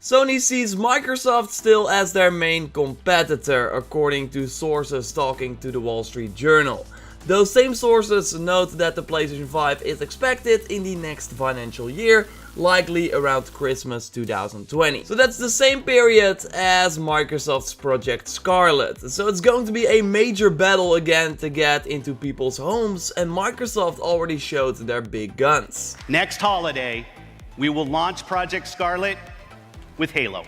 Sony sees Microsoft still as their main competitor, according to sources talking to the Wall Street Journal. Those same sources note that the PlayStation 5 is expected in the next financial year, likely around Christmas 2020. So that's the same period as Microsoft's Project Scarlett. So it's going to be a major battle again to get into people's homes, and Microsoft already showed their big guns. Next holiday, we will launch Project Scarlett with Halo.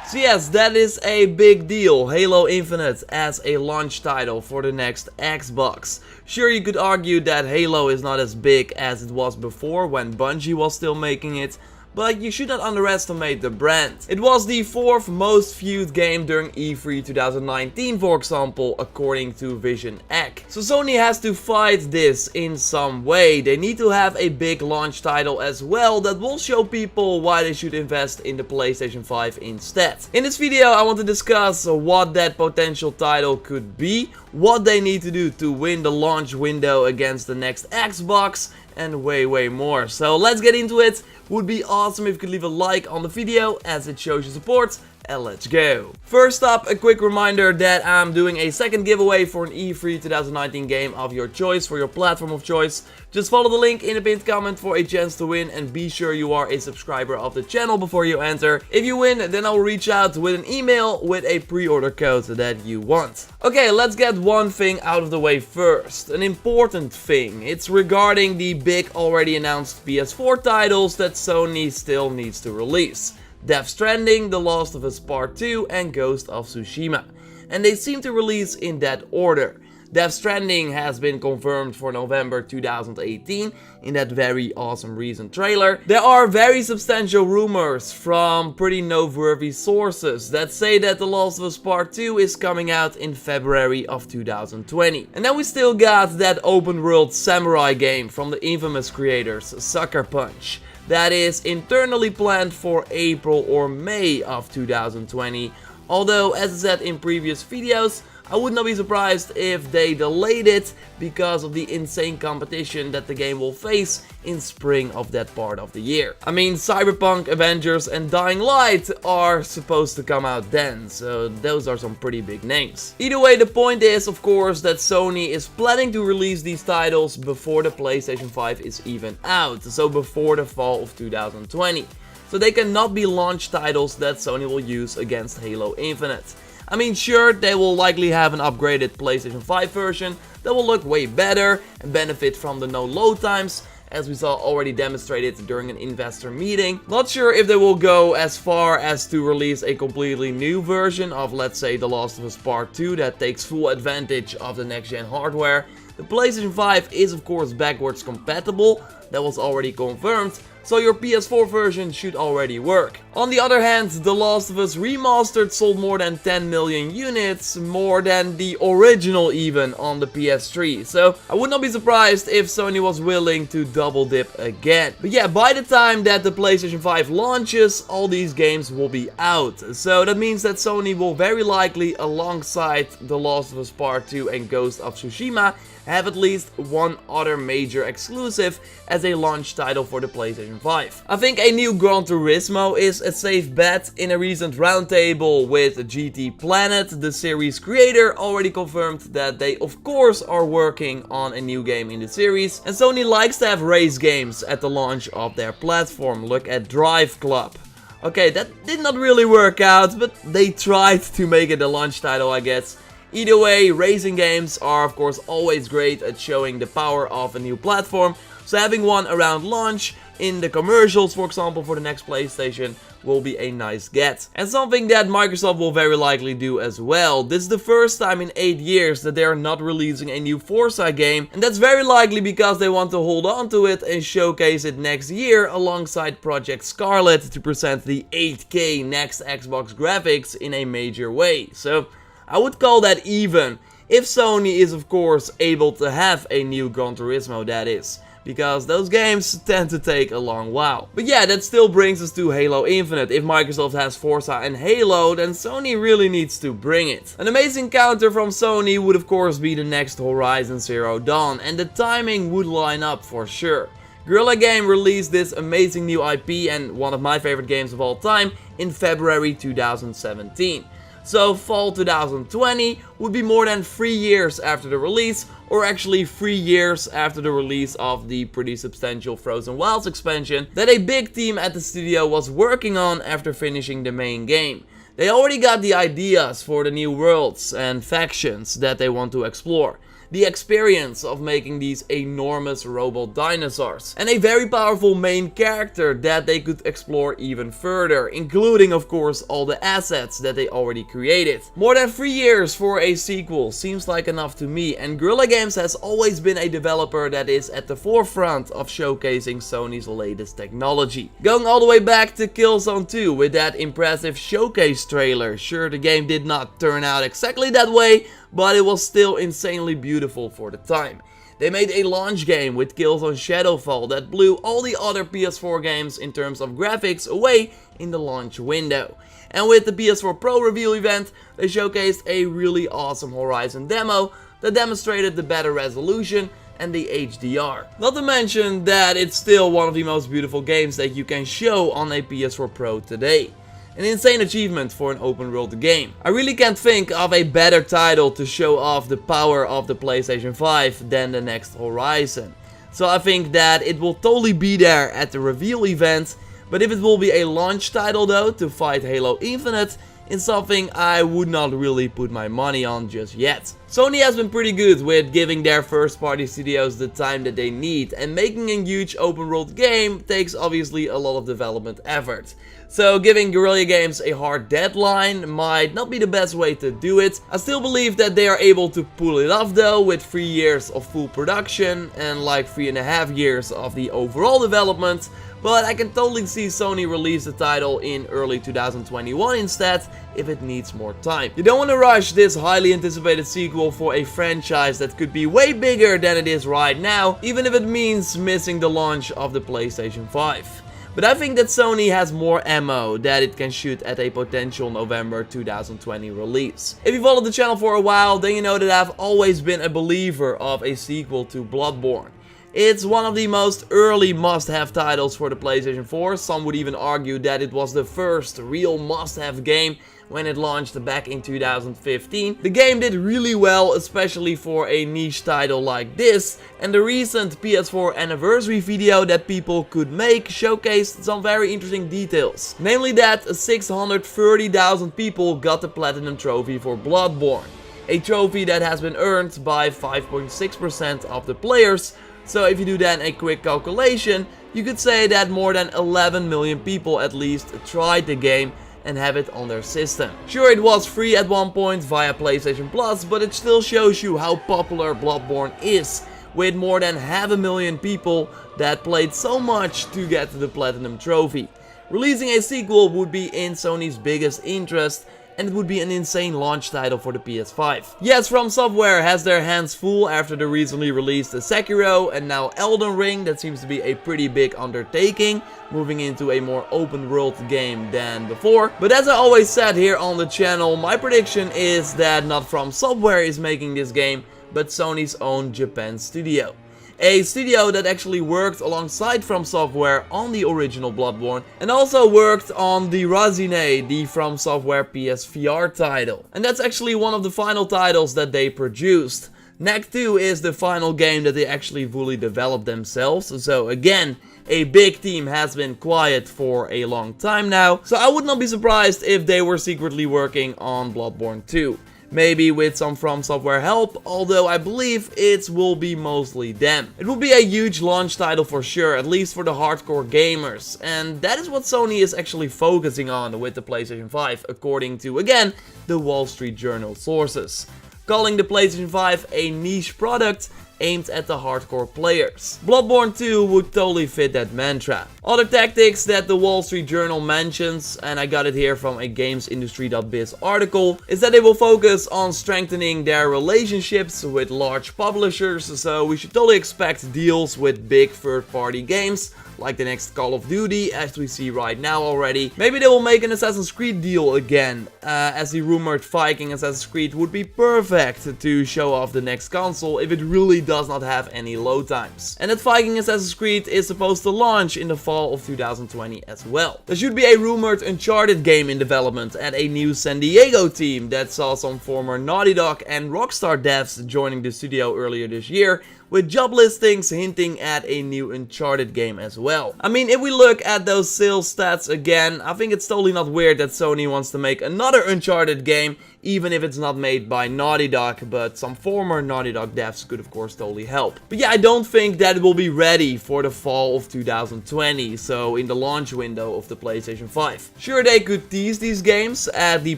So yes, that is a big deal, Halo Infinite as a launch title for the next Xbox. Sure, you could argue that Halo is not as big as it was before when Bungie was still making it, but you should not underestimate the brand. It was the 4th most viewed game during E3 2019, for example, according to Vision Egg. So Sony has to fight this in some way. They need to have a big launch title as well that will show people why they should invest in the PlayStation 5 instead. In this video, I want to discuss what that potential title could be, what they need to do to win the launch window against the next Xbox, and way more. So let's get into it. Would be awesome if you could leave a like on the video as it shows your support, and let's go. First up, a quick reminder that I'm doing a second giveaway for an E3 2019 game of your choice for your platform of choice. Just follow the link in the pinned comment for a chance to win, and be sure you are a subscriber of the channel before you enter. If you win, then I'll reach out with an email with a pre-order code that you want. Okay, let's get one thing out of the way first. An important thing. It's regarding the big already announced PS4 titles that Sony still needs to release. Death Stranding, The Last of Us Part 2 and Ghost of Tsushima. And they seem to release in that order. Death Stranding has been confirmed for November 2018 in that very awesome recent trailer. There are very substantial rumors from pretty noteworthy sources that say that The Last of Us Part 2 is coming out in February of 2020. And then we still got that open world samurai game from the infamous creators Sucker Punch. That is internally planned for April or May of 2020. Although, as I said in previous videos, I would not be surprised if they delayed it because of the insane competition that the game will face in spring of that part of the year. I mean, Cyberpunk, Avengers and Dying Light are supposed to come out then, so those are some pretty big names. Either way, the point is, of course, that Sony is planning to release these titles before the PlayStation 5 is even out, so before the fall of 2020. So they cannot be launch titles that Sony will use against Halo Infinite. I mean, sure, they will likely have an upgraded PlayStation 5 version that will look way better and benefit from the no load times, as we saw already demonstrated during an investor meeting. Not sure if they will go as far as to release a completely new version of, let's say, The Last of Us Part 2 that takes full advantage of the next-gen hardware. The PlayStation 5 is of course backwards compatible, that was already confirmed, so your PS4 version should already work. On the other hand, The Last of Us Remastered sold more than 10 million units, more than the original even on the PS3, so I would not be surprised if Sony was willing to double dip again. But yeah, by the time that the PlayStation 5 launches, all these games will be out, so that means that Sony will very likely, alongside The Last of Us Part 2 and Ghost of Tsushima, have at least one other major exclusive as a launch title for the PlayStation 5. I think a new Gran Turismo is a safe bet. In a recent roundtable with GT Planet, the series creator already confirmed that they of course are working on a new game in the series, and Sony likes to have race games at the launch of their platform. Look at Drive Club. Okay, that did not really work out, but they tried to make it a launch title, I guess. Either way, racing games are of course always great at showing the power of a new platform, so having one around launch in the commercials, for example, for the next PlayStation will be a nice get. And something that Microsoft will very likely do as well. This is the first time in 8 years that they are not releasing a new Forza game, and that's very likely because they want to hold on to it and showcase it next year alongside Project Scarlett to present the 8K next Xbox graphics in a major way. So I would call that even, if Sony is of course able to have a new Gran Turismo, that is, because those games tend to take a long while. But yeah, that still brings us to Halo Infinite. If Microsoft has Forza and Halo, then Sony really needs to bring it. An amazing counter from Sony would of course be the next Horizon Zero Dawn, and the timing would line up for sure. Guerrilla Games released this amazing new IP and one of my favorite games of all time in February 2017. So fall 2020 would be more than 3 years after the release, or actually 3 years after the release of the pretty substantial Frozen Wilds expansion that a big team at the studio was working on after finishing the main game. They already got the ideas for the new worlds and factions that they want to explore, the experience of making these enormous robot dinosaurs, and a very powerful main character that they could explore even further, including of course all the assets that they already created. More than 3 years for a sequel seems like enough to me, and Guerrilla Games has always been a developer that is at the forefront of showcasing Sony's latest technology. Going all the way back to Killzone 2 with that impressive showcase trailer. Sure, the game did not turn out exactly that way, but it was still insanely beautiful for the time. They made a launch game with Killzone Shadowfall that blew all the other PS4 games in terms of graphics away in the launch window. And with the PS4 Pro reveal event, they showcased a really awesome Horizon demo that demonstrated the better resolution and the HDR. Not to mention that it's still one of the most beautiful games that you can show on a PS4 Pro today. An insane achievement for an open world game. I really can't think of a better title to show off the power of the PlayStation 5 than the next Horizon. So I think that it will totally be there at the reveal event, but if it will be a launch title though to fight Halo Infinite, it's something I would not really put my money on just yet. Sony has been pretty good with giving their first party studios the time that they need, and making a huge open world game takes obviously a lot of development effort. So giving Guerrilla Games a hard deadline might not be the best way to do it. I still believe that they are able to pull it off though, with 3 years of full production and like 3.5 years of the overall development. But I can totally see Sony release the title in early 2021 instead, if it needs more time. You don't want to rush this highly anticipated sequel for a franchise that could be way bigger than it is right now, even if it means missing the launch of the PlayStation 5. But I think that Sony has more ammo that it can shoot at a potential November 2020 release. If you followed the channel for a while, then you know that I've always been a believer of a sequel to Bloodborne. It's one of the most early must-have titles for the PlayStation 4. Some would even argue that it was the first real must-have game when it launched back in 2015. The game did really well, especially for a niche title like this, and the recent PS4 anniversary video that people could make showcased some very interesting details. Namely that 630,000 people got the Platinum Trophy for Bloodborne. A trophy that has been earned by 5.6% of the players. So if you do then a quick calculation, you could say that more than 11 million people at least tried the game and have it on their system. Sure, it was free at one point via PlayStation Plus, but it still shows you how popular Bloodborne is, with more than 500,000 people that played so much to get the Platinum Trophy. Releasing a sequel would be in Sony's biggest interest, and it would be an insane launch title for the PS5. Yes, From Software has their hands full after the recently released Sekiro and now Elden Ring. That seems to be a pretty big undertaking, moving into a more open world game than before. But as I always said here on the channel, my prediction is that not From Software is making this game, but Sony's own Japan studio. A studio that actually worked alongside From Software on the original Bloodborne, and also worked on the Razine, the From Software PSVR title. And that's actually one of the final titles that they produced. Knack 2 is the final game that they actually fully developed themselves, so again, a big team has been quiet for a long time now, so I would not be surprised if they were secretly working on Bloodborne 2. Maybe with some From Software help, although I believe it will be mostly them. It will be a huge launch title for sure, at least for the hardcore gamers. And that is what Sony is actually focusing on with the PlayStation 5, according to, again, the Wall Street Journal sources. Calling the PlayStation 5 a niche product aimed at the hardcore players. Bloodborne 2 would totally fit that mantra. Other tactics that the Wall Street Journal mentions, and I got it here from a gamesindustry.biz article, is that they will focus on strengthening their relationships with large publishers, so we should totally expect deals with big third-party games like the next Call of Duty, as we see right now already. Maybe they will make an Assassin's Creed deal again, as the rumored Viking Assassin's Creed would be perfect to show off the next console if it really does not have any load times. And that Viking Assassin's Creed is supposed to launch in the fall of 2020 as well. There should be a rumored Uncharted game in development at a new San Diego team that saw some former Naughty Dog and Rockstar devs joining the studio earlier this year, with job listings hinting at a new Uncharted game as well. I mean, if we look at those sales stats again, I think it's totally not weird that Sony wants to make another Uncharted game, even if it's not made by Naughty Dog, but some former Naughty Dog devs could of course totally help. But yeah, I don't think that it will be ready for the fall of 2020, so in the launch window of the PlayStation 5. Sure, they could tease these games at the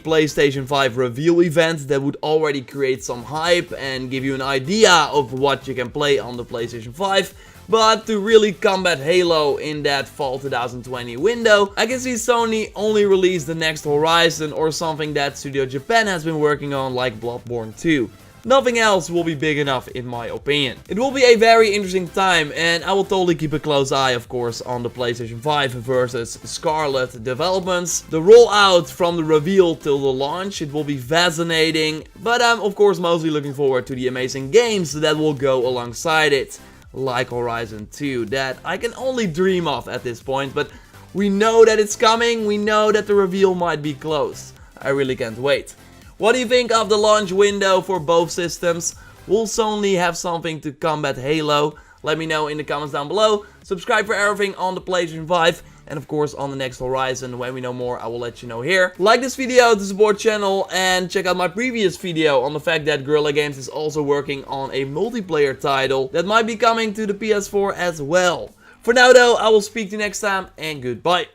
PlayStation 5 reveal event that would already create some hype and give you an idea of what you can play on the PlayStation 5, but to really combat Halo in that fall 2020 window, I can see Sony only release the next Horizon or something that Studio Japan has been working on, like Bloodborne 2. Nothing else will be big enough in my opinion. It will be a very interesting time, and I will totally keep a close eye of course on the PlayStation 5 versus Scarlett developments. The rollout from the reveal till the launch, it will be fascinating, but I'm of course mostly looking forward to the amazing games that will go alongside it, like Horizon 2, that I can only dream of at this point, but we know that it's coming, we know that the reveal might be close. I really can't wait. What do you think of the launch window for both systems? Will Sony have something to combat Halo? Let me know in the comments down below. Subscribe for everything on the PlayStation 5. And of course on the next Horizon, when we know more, I will let you know here. Like this video to support the channel, and check out my previous video on the fact that Guerrilla Games is also working on a multiplayer title that might be coming to the PS4 as well. For now though, I will speak to you next time, and goodbye.